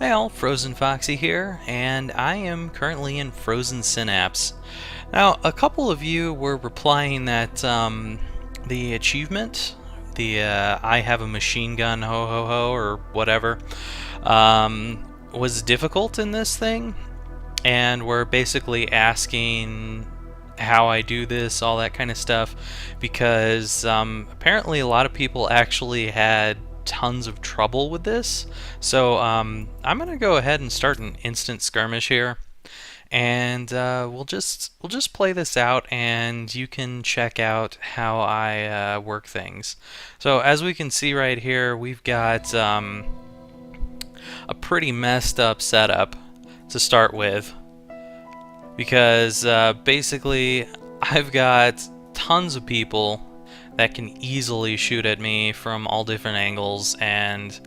Hey all, FrozenFoxy here, and I am currently in Frozen Synapse. Now, a couple of you were replying that the achievement, the I have a machine gun ho ho ho or whatever, was difficult in this thing, and were basically asking how I do this, all that kind of stuff, because apparently a lot of people actually had tons of trouble with this. So I'm gonna go ahead and start an instant skirmish here, and we'll just play this out, and you can check out how I work things. So as we can see right here, we've got a pretty messed up setup to start with, because basically I've got tons of people that can easily shoot at me from all different angles, and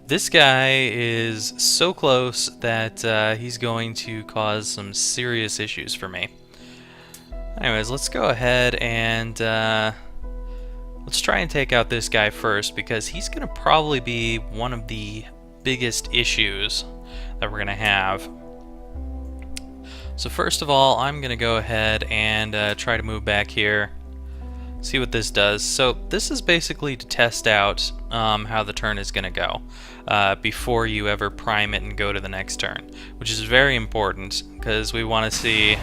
this guy is so close that he's going to cause some serious issues for me. Anyways, let's go ahead and let's try and take out this guy first, because he's going to probably be one of the biggest issues that we're going to have. So first of all, I'm going to go ahead and try to move back here. See what this does. So this is basically to test out how the turn is going to go before you ever prime it and go to the next turn, which is very important, because we want to see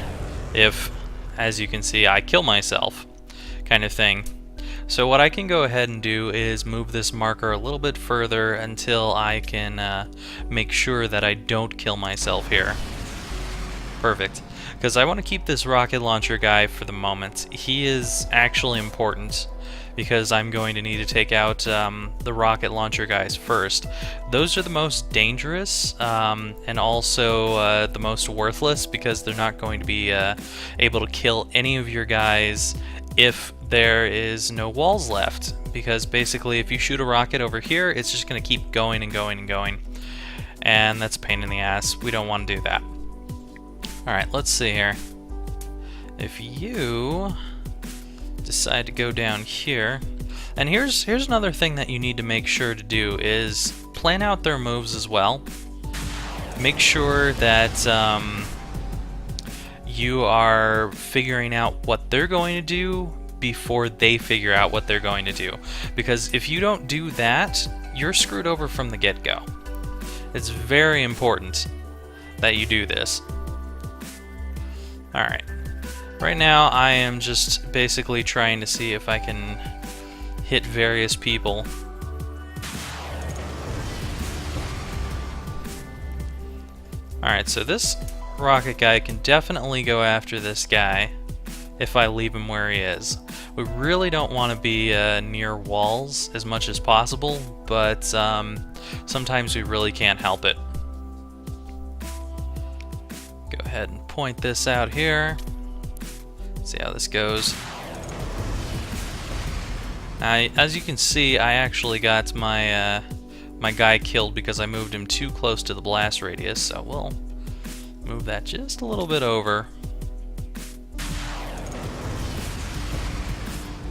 if, as you can see, I kill myself, kind of thing. So what I can go ahead and do is move this marker a little bit further until I can make sure that I don't kill myself here. Perfect. Because I want to keep this rocket launcher guy for the moment. He is actually important, because I'm going to need to take out the rocket launcher guys first. Those are the most dangerous and also the most worthless, because they're not going to be able to kill any of your guys if there is no walls left. Because basically if you shoot a rocket over here, it's just going to keep going and going and going. And that's a pain in the ass. We don't want to do that. Alright, let's see here. If you decide to go down here, and here's another thing that you need to make sure to do is plan out their moves as well. Make sure that you are figuring out what they're going to do before they figure out what they're going to do. Because if you don't do that, you're screwed over from the get-go. It's very important that you do this. Alright, right now I am just basically trying to see if I can hit various people. Alright, so this rocket guy can definitely go after this guy if I leave him where he is. We really don't want to be near walls as much as possible, but sometimes we really can't help it. Go ahead and point this out here. See how this goes. As you can see, I actually got my my guy killed because I moved him too close to the blast radius, so we'll move that just a little bit over.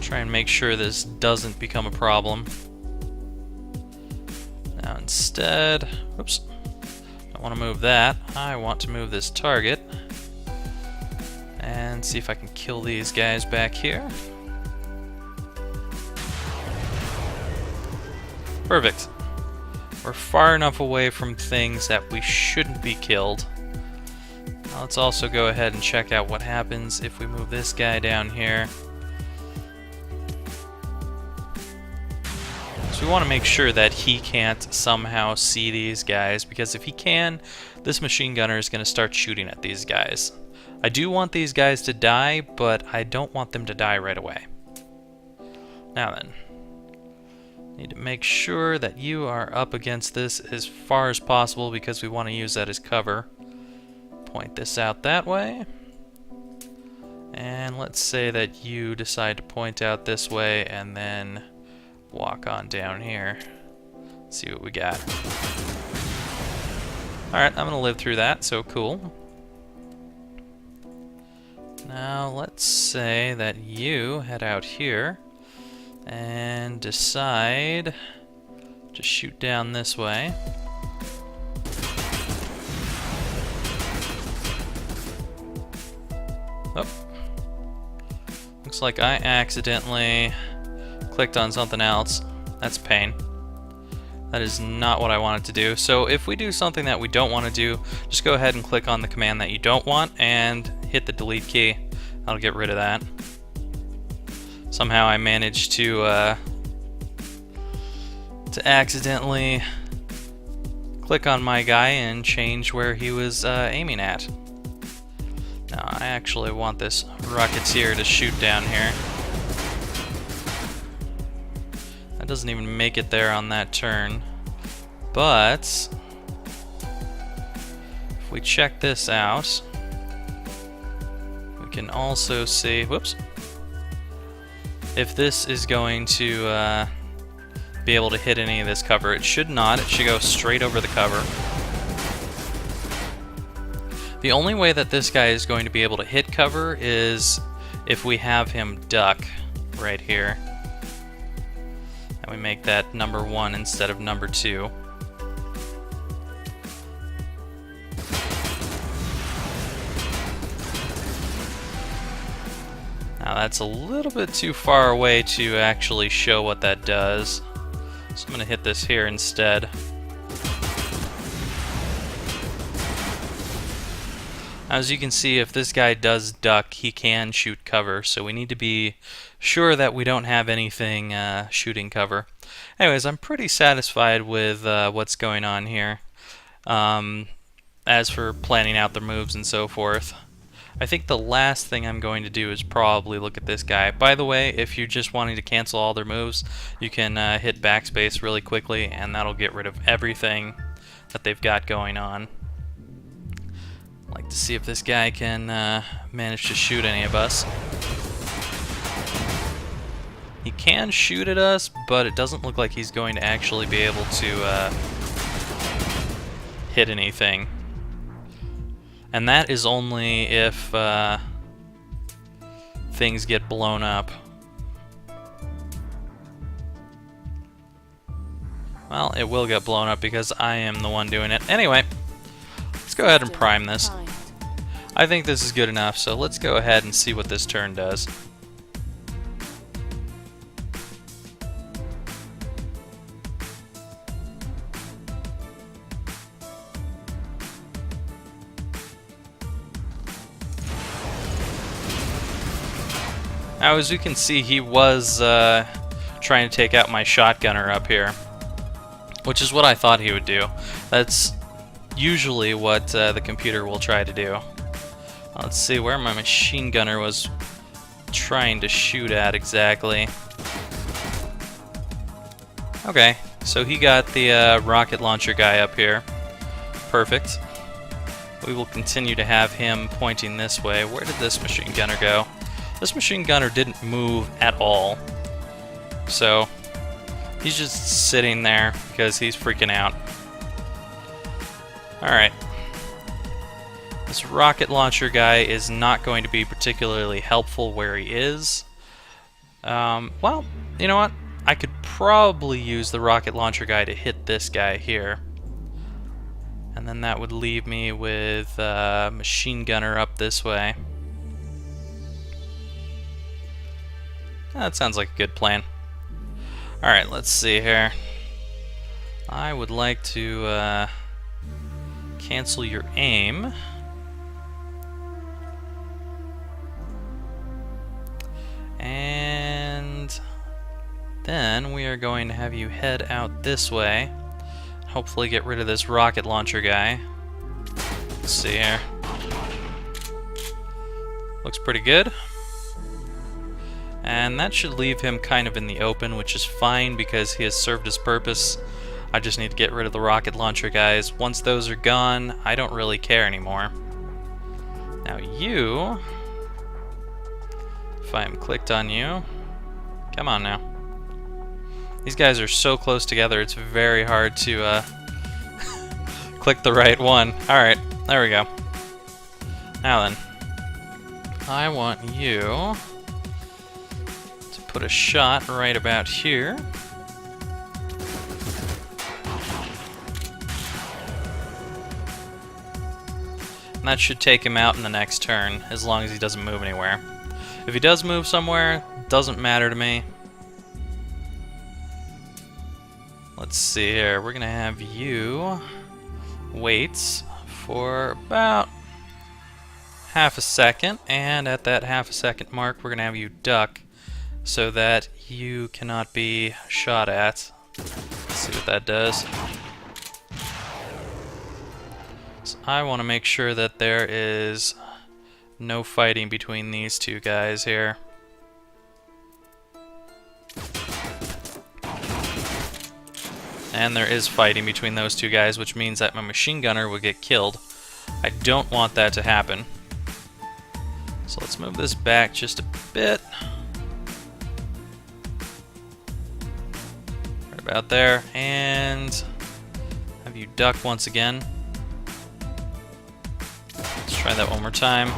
Try and make sure this doesn't become a problem. Now instead, oops. I want to move that. I want to move this target and see if I can kill these guys back here. Perfect. We're far enough away from things that we shouldn't be killed. Now let's also go ahead and check out what happens if we move this guy down here. So we want to make sure that he can't somehow see these guys, because if he can, this machine gunner is going to start shooting at these guys. I do want these guys to die, but I don't want them to die right away. Now then, need to make sure that you are up against this as far as possible, because we want to use that as cover. Point this out that way. And let's say that you decide to point out this way and then walk on down here. See what we got. Alright, I'm gonna live through that, so cool. Now let's say that you head out here and decide to shoot down this way. Oh. Looks like I accidentally clicked on something else. That's pain. That is not what I wanted to do. So if we do something that we don't want to do, just go ahead and click on the command that you don't want and hit the delete key. That'll get rid of that. Somehow I managed to accidentally click on my guy and change where he was aiming at. Now I actually want this Rocketeer to shoot down here. That doesn't even make it there on that turn. But if we check this out, we can also see, whoops, if this is going to be able to hit any of this cover. It should not. It should go straight over the cover. The only way that this guy is going to be able to hit cover is if we have him duck right here. And we make that number 1 instead of number 2. Now that's a little bit too far away to actually show what that does. So I'm going to hit this here instead. As you can see, if this guy does duck, he can shoot cover, so we need to be sure that we don't have anything shooting cover. Anyways, I'm pretty satisfied with what's going on here. As for planning out the moves and so forth, I think the last thing I'm going to do is probably look at this guy. By the way, if you're just wanting to cancel all their moves, you can hit backspace really quickly, and that'll get rid of everything that they've got going on. I'd like to see if this guy can manage to shoot any of us. He can shoot at us, but it doesn't look like he's going to actually be able to hit anything. And that is only if things get blown up. Well, it will get blown up because I am the one doing it. Anyway, let's go ahead and prime this. I think this is good enough, so let's go ahead and see what this turn does. Now, as you can see, he was trying to take out my shotgunner up here, which is what I thought he would do. That's usually what the computer will try to do. Let's see where my machine gunner was trying to shoot at exactly. Okay, so he got the rocket launcher guy up here. Perfect. We will continue to have him pointing this way. Where did this machine gunner go? This machine gunner didn't move at all. So he's just sitting there because he's freaking out. Alright. This rocket launcher guy is not going to be particularly helpful where he is. Well, you know what? I could probably use the rocket launcher guy to hit this guy here. And then that would leave me with machine gunner up this way. That sounds like a good plan. Alright, let's see here. I would like to cancel your aim. And then we are going to have you head out this way. Hopefully get rid of this rocket launcher guy. Let's see here. Looks pretty good. And that should leave him kind of in the open, which is fine because he has served his purpose. I just need to get rid of the rocket launcher guys. Once those are gone, I don't really care anymore. Now you, if I am clicked on you, come on now. These guys are so close together, it's very hard to click the right one. Alright, there we go. Now then, I want you to put a shot right about here. And that should take him out in the next turn, as long as he doesn't move anywhere. If he does move somewhere, doesn't matter to me. Let's see here, we're gonna have you wait for about half a second, and at that half a second mark we're gonna have you duck so that you cannot be shot at. Let's see what that does. So I want to make sure that there is no fighting between these two guys here. And there is fighting between those two guys, which means that my machine gunner will get killed. I don't want that to happen. So let's move this back just a bit. Right about there. And have you duck once again. Let's try that one more time.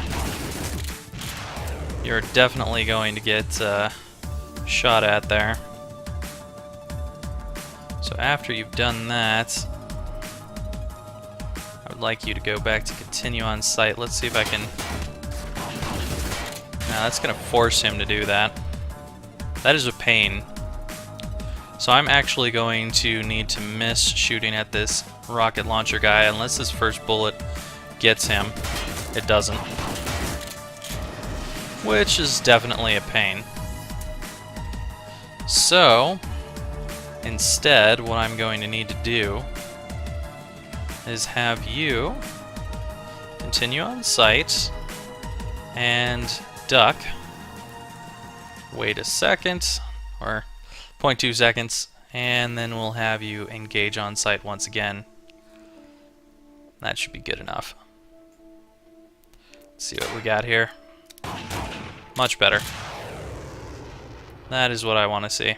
You're definitely going to get shot at there. So after you've done that, I would like you to go back to continue on sight. Let's see if I can... Now that's going to force him to do that. That is a pain. So I'm actually going to need to miss shooting at this rocket launcher guy unless his first bullet gets him. It doesn't. Which is definitely a pain. So... instead, what I'm going to need to do is have you continue on sight and duck. Wait a second, or 0.2 seconds, and then we'll have you engage on sight once again. That should be good enough. Let's see what we got here. Much better. That is what I want to see.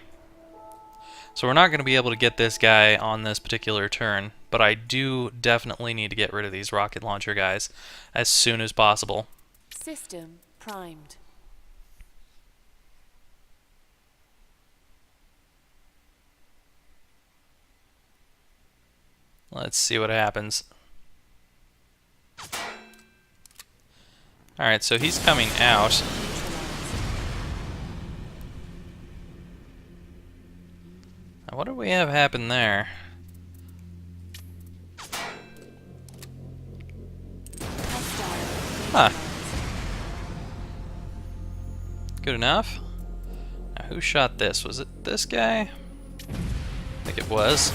So we're not going to be able to get this guy on this particular turn, but I do definitely need to get rid of these rocket launcher guys as soon as possible. System primed. Let's see what happens. Alright, so he's coming out. Now, what do we have happen there? Huh. Good enough. Now, who shot this? Was it this guy? I think it was.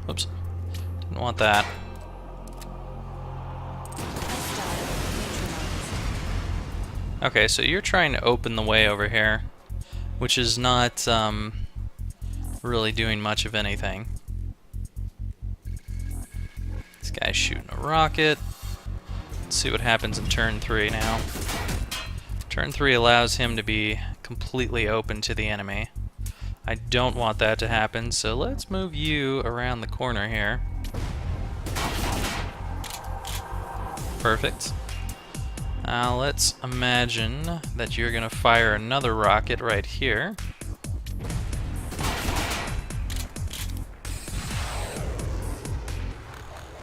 Oops. Didn't want that. Okay, so you're trying to open the way over here, which is not really doing much of anything. This guy's shooting a rocket. Let's see what happens in turn 3 now. Turn 3 allows him to be completely open to the enemy. I don't want that to happen, so let's move you around the corner here. Perfect. Now let's imagine that you're going to fire another rocket right here.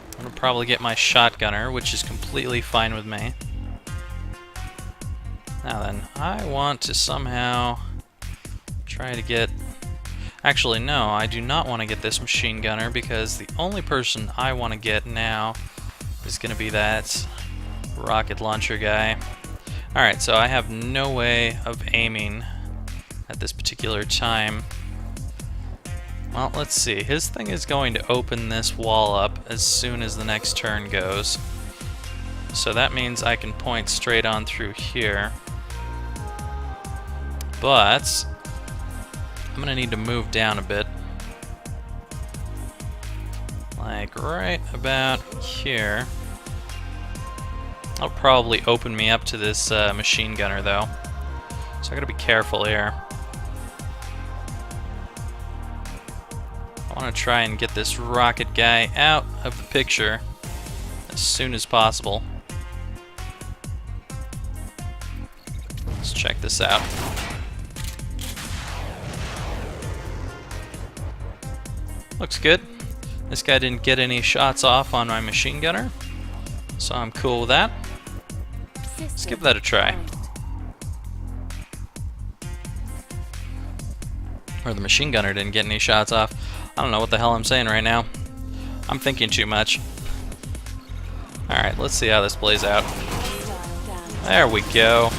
I'm going to probably get my shotgunner, which is completely fine with me. Now then, I want to somehow try to get... Actually, no, I do not want to get this machine gunner because the only person I want to get now is going to be that rocket launcher guy. Alright, so I have no way of aiming at this particular time. Well, let's see. His thing is going to open this wall up as soon as the next turn goes. So that means I can point straight on through here. But I'm going to need to move down a bit. Like right about here. That'll probably open me up to this machine gunner though. So I gotta be careful here. I want to try and get this rocket guy out of the picture as soon as possible. Let's check this out. Looks good. This guy didn't get any shots off on my machine gunner. So I'm cool with that. Let's give that a try. Or the machine gunner didn't get any shots off. I don't know what the hell I'm saying right now. I'm thinking too much. Alright, let's see how this plays out. There we go.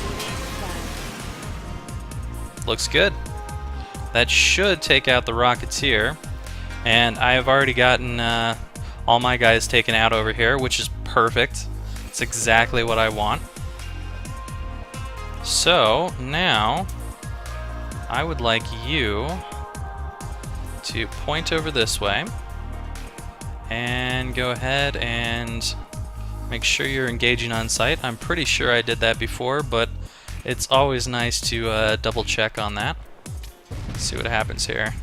Looks good. That should take out the Rocketeer. And I have already gotten all my guys taken out over here, which is perfect. It's exactly what I want. So, now, I would like you to point over this way and go ahead and make sure you're engaging on sight. I'm pretty sure I did that before, but it's always nice to double check on that. Let's see what happens here.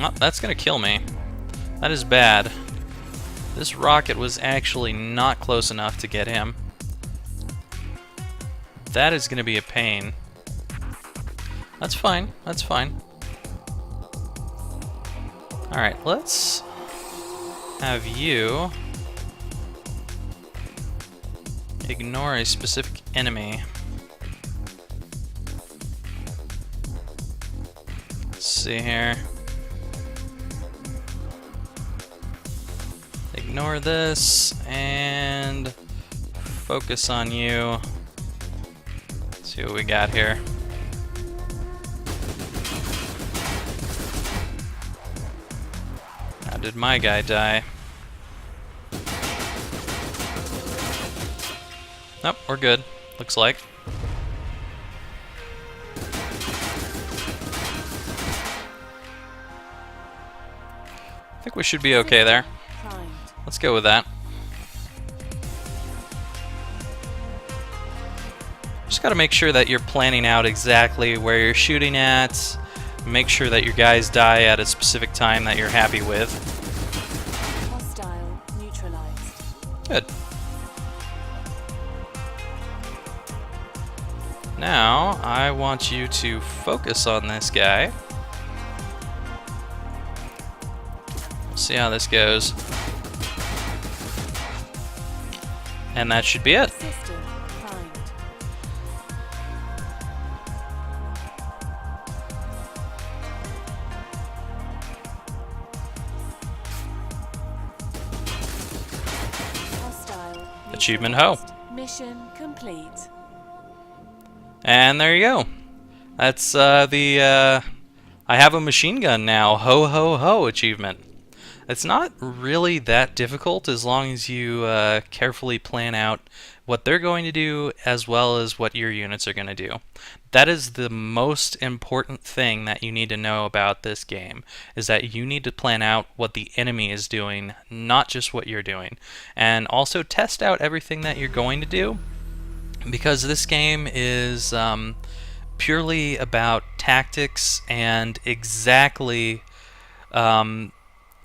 Oh, that's gonna kill me. That is bad. This rocket was actually not close enough to get him. That is gonna be a pain. That's fine, that's fine. Alright, let's have you ignore a specific enemy. Let's see here. Ignore this and focus on you. Let's see what we got here. How did my guy die? Nope, we're good. Looks like. I think we should be okay there. Let's go with that. Just got to make sure that you're planning out exactly where you're shooting at. Make sure that your guys die at a specific time that you're happy with. Hostile neutralized. Good. Now, I want you to focus on this guy. We'll see how this goes. And that should be it. System primed. Hostile Achievement Ho. neutralized. Mission complete. And there you go. That's I have a machine gun now. Ho ho ho achievement. It's not really that difficult as long as you carefully plan out what they're going to do as well as what your units are going to do. That is the most important thing that you need to know about this game, is that you need to plan out what the enemy is doing, not just what you're doing. And also test out everything that you're going to do, because this game is purely about tactics, and exactly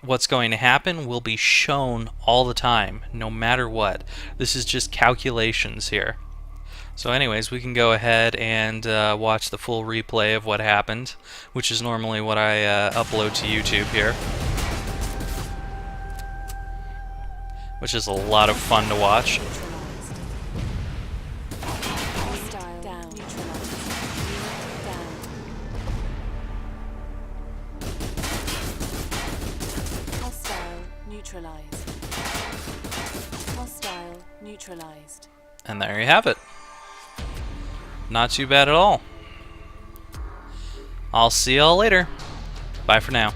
what's going to happen will be shown all the time, no matter what. This is just calculations here. So anyways, we can go ahead and watch the full replay of what happened, which is normally what I upload to YouTube here. Which is a lot of fun to watch. Hostile down. Neutralized. Down. Hostile neutralized. Hostile neutralized. And there you have it. Not too bad at all. I'll see y'all later. Bye for now.